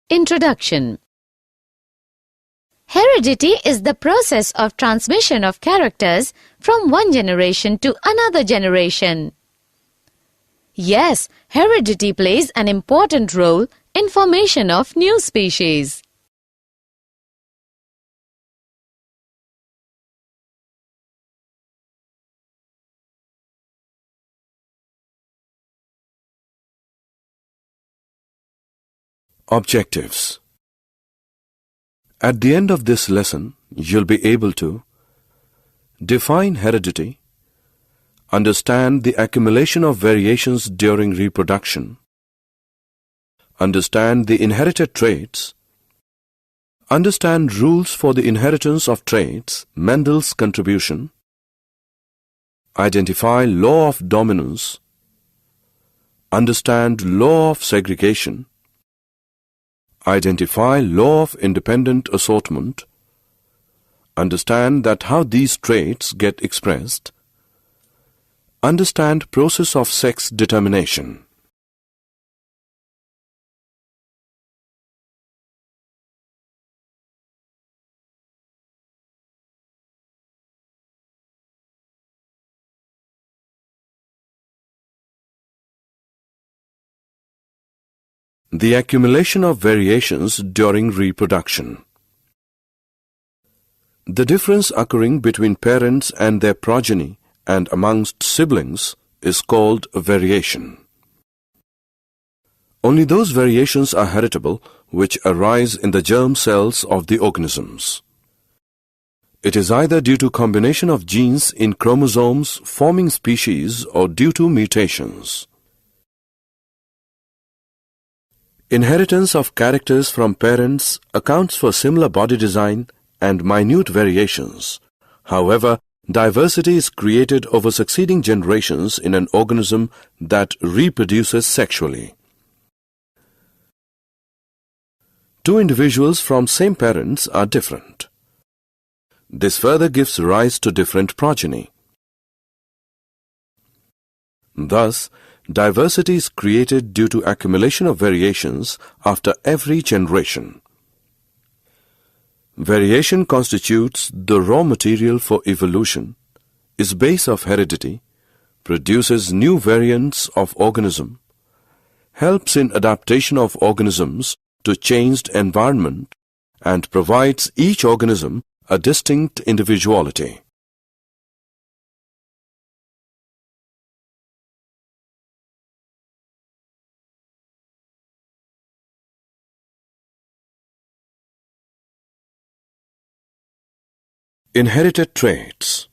Introduction. Heredity is the process of transmission of characters from one generation to another generation. Yes, heredity plays an important role in formation of new species. Objectives. At the end of this lesson, you'll be able to define heredity, understand the accumulation of variations during reproduction, understand the inherited traits, understand rules for the inheritance of traits, Mendel's contribution, identify law of dominance, understand law of segregation, identify law of independent assortment, understand that how these traits get expressed, understand process of sex determination. The accumulation of variations during reproduction. The difference occurring between parents and their progeny and amongst siblings is called a variation. Only those variations are heritable which arise in the germ cells of the organisms. It is either due to combination of genes in chromosomes forming species or due to mutations. Inheritance of characters from parents accounts for similar body design and minute variations. However, diversity is created over succeeding generations in an organism that reproduces sexually. Two individuals from same parents are different. This further gives rise to different progeny. Thus, diversity is created due to accumulation of variations after every generation. Variation constitutes the raw material for evolution, is base of heredity, produces new variants of organism, helps in adaptation of organisms to changed environment, and provides each organism a distinct individuality. Inherited traits.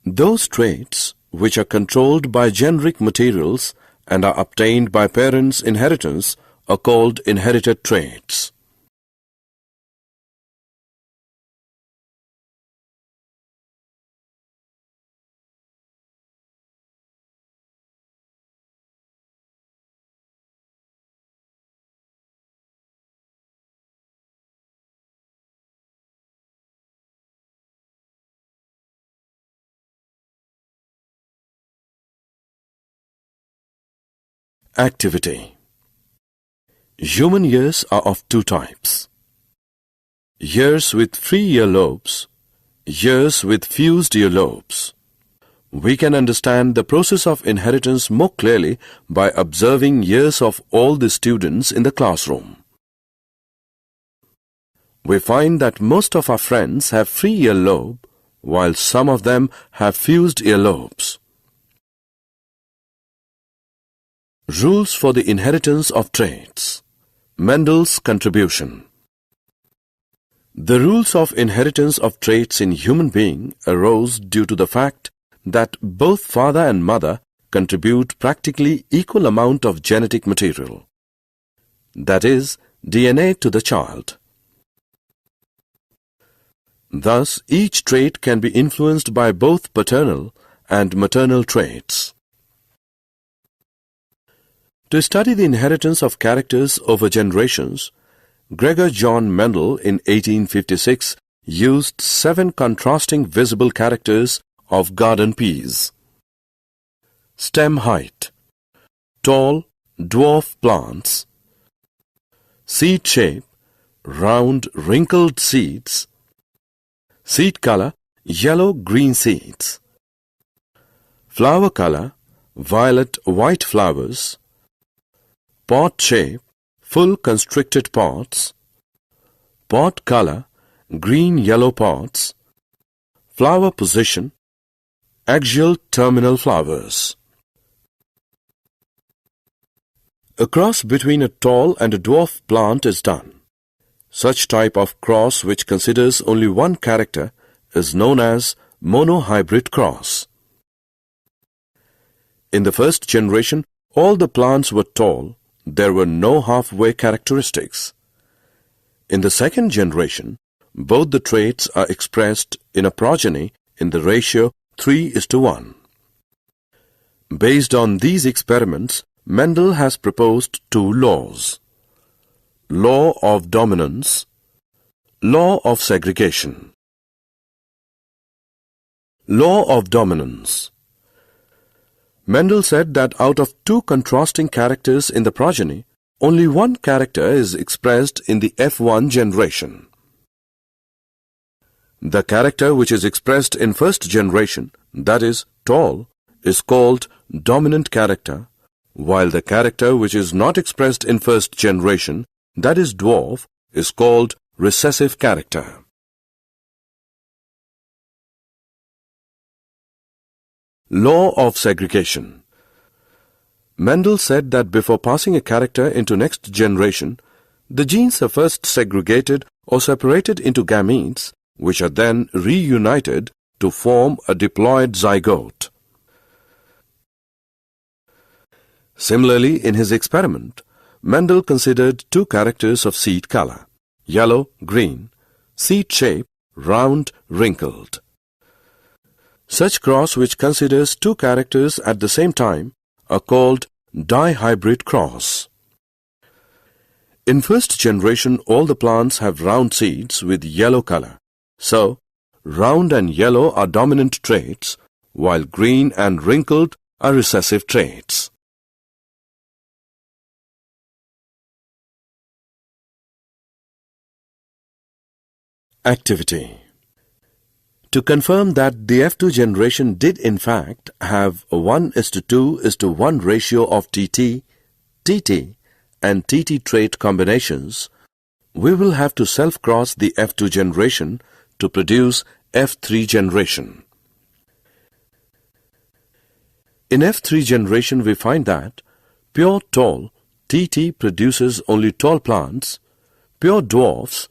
Those traits which are controlled by generic materials and are obtained by parents' inheritance are called inherited traits. Activity. Human years are of two types: years with free earlobes, years with fused earlobes. We can understand the process of inheritance more clearly by observing years of all the students in the classroom. We find that most of our friends have free earlobe, while some of them have fused earlobes. Rules for the inheritance of traits. Mendel's contribution. The rules of inheritance of traits in human being arose due to the fact that both father and mother contribute practically equal amount of genetic material, that is, DNA, to the child. Thus, each trait can be influenced by both paternal and maternal traits. To study the inheritance of characters over generations, Gregor John Mendel in 1856 used 7 contrasting visible characters of garden peas. Stem height, tall, dwarf plants, seed shape, round wrinkled seeds, seed color, yellow-green seeds, flower color, violet-white flowers, pod shape, full constricted pods, pod color, green-yellow pods, flower position, axial terminal flowers. A cross between a tall and a dwarf plant is done. Such type of cross which considers only one character is known as monohybrid cross. In the first generation, all the plants were tall. There were no halfway characteristics. In the second generation, both the traits are expressed in a progeny in the ratio 3:1. Based on these experiments, Mendel has proposed two laws: law of dominance, law of segregation. Law of dominance. Mendel said that out of two contrasting characters in the progeny, only one character is expressed in the F1 generation. The character which is expressed in first generation, that is, tall, is called dominant character, while the character which is not expressed in first generation, that is, dwarf, is called recessive character. Law of segregation. Mendel said that before passing a character into next generation, the genes are first segregated or separated into gametes, which are then reunited to form a diploid zygote. Similarly, in his experiment, Mendel considered two characters of seed color, yellow, green, seed shape, round, wrinkled. Such cross which considers two characters at the same time are called dihybrid cross. In first generation, all the plants have round seeds with yellow color. So, round and yellow are dominant traits, while green and wrinkled are recessive traits. Activity. To confirm that the F2 generation did in fact have a 1:2:1 ratio of TT, TT and TT trait combinations, we will have to self-cross the F2 generation to produce F3 generation. In F3 generation, we find that pure tall, TT produces only tall plants, pure dwarfs,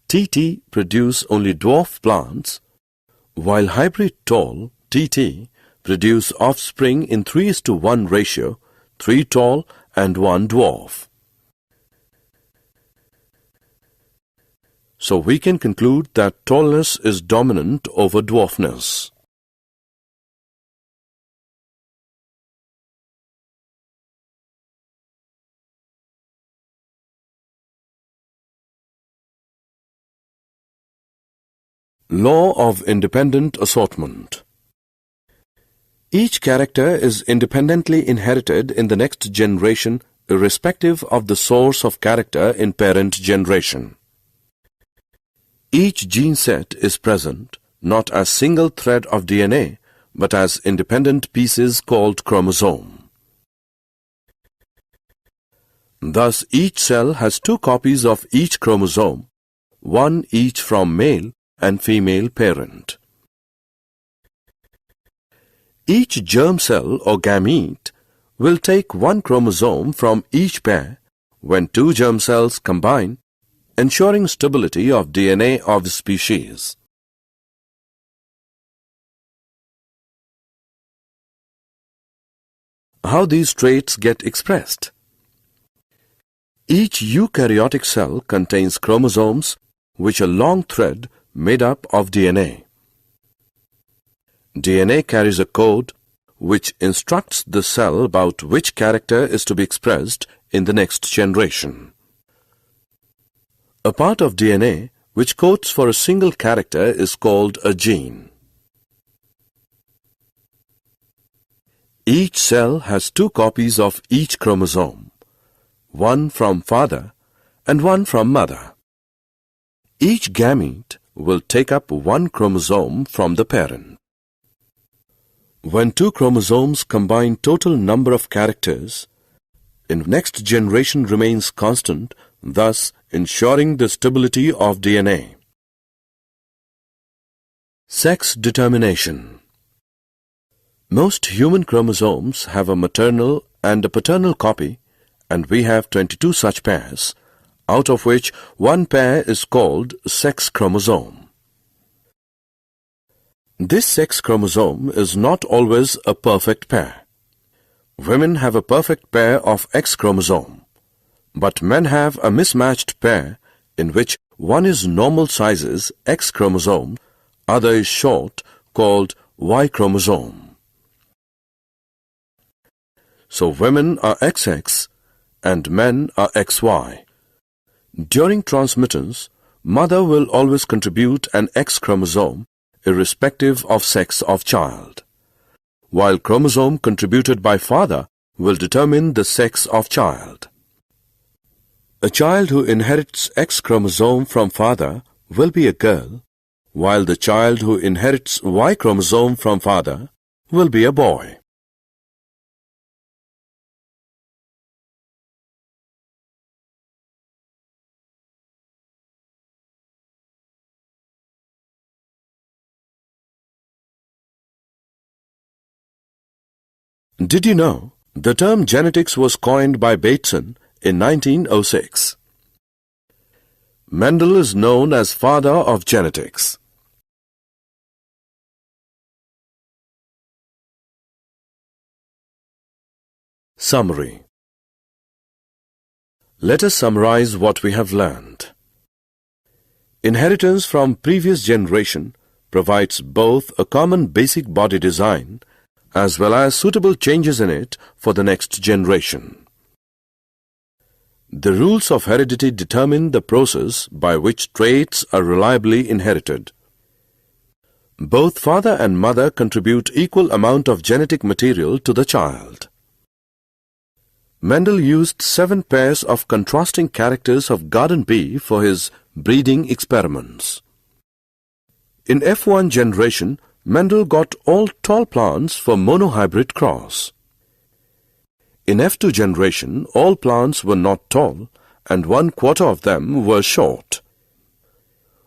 TT produce only dwarf plants, while hybrid tall, TT, produce offspring in 3:1 ratio, 3 tall and 1 dwarf. So we can conclude that tallness is dominant over dwarfness. Law of independent assortment. Each character is independently inherited in the next generation irrespective of the source of character in parent generation. Each gene set is present not as single thread of DNA but as independent pieces called chromosome. Thus, each cell has two copies of each chromosome, one each from male and female parent. Each germ cell or gamete will take one chromosome from each pair when two germ cells combine, ensuring stability of DNA of the species. How these traits get expressed? Each eukaryotic cell contains chromosomes which are long thread made up of DNA. DNA carries a code which instructs the cell about which character is to be expressed in the next generation. A part of DNA which codes for a single character is called a gene. Each cell has two copies of each chromosome, one from father and one from mother. Each gamete will take up one chromosome from the parent. When two chromosomes combine, total number of characters in next generation remains constant, thus ensuring the stability of DNA. Sex determination. Most human chromosomes have a maternal and a paternal copy, and we have 22 such pairs, out of which one pair is called sex chromosome. This sex chromosome is not always a perfect pair. Women have a perfect pair of X chromosome, but men have a mismatched pair in which one is normal sizes X chromosome, other is short called Y chromosome. So women are XX and men are XY. During transmittance, mother will always contribute an X chromosome irrespective of sex of child, while chromosome contributed by father will determine the sex of child. A child who inherits X chromosome from father will be a girl, while the child who inherits Y chromosome from father will be a boy. Did you know the term genetics was coined by Bateson in 1906? Mendel is known as father of genetics. Summary. Let us summarize what we have learned. Inheritance from previous generation provides both a common basic body design as well as suitable changes in it for the next generation. The rules of heredity determine the process by which traits are reliably inherited. Both father and mother contribute equal amount of genetic material to the child. Mendel used 7 pairs of contrasting characters of garden bee for his breeding experiments. In F1 generation, Mendel got all tall plants for monohybrid cross. In F2 generation, all plants were not tall and 1/4 of them were short.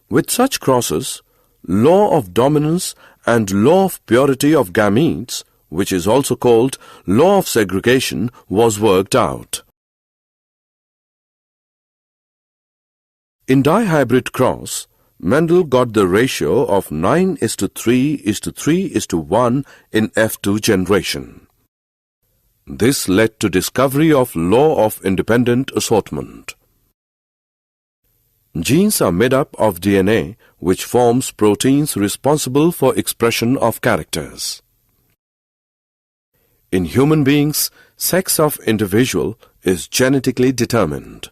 With such crosses, law of dominance and law of purity of gametes, which is also called law of segregation, was worked out. In dihybrid cross, Mendel got the ratio of 9:3:3:1 in F2 generation. This led to discovery of law of independent assortment. Genes are made up of DNA, which forms proteins responsible for expression of characters. In human beings, sex of individual is genetically determined.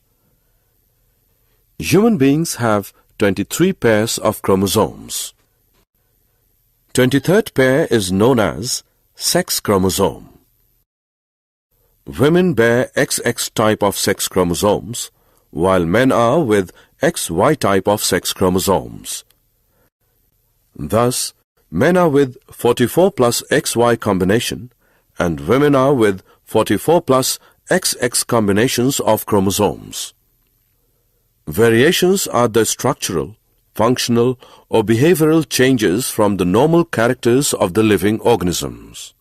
Human beings have 23 pairs of chromosomes. 23rd pair is known as sex chromosome. Women bear XX type of sex chromosomes, while men are with XY type of sex chromosomes. Thus, men are with 44 plus XY combination, and women are with 44 plus XX combinations of chromosomes. Variations are the structural, functional, or behavioral changes from the normal characters of the living organisms.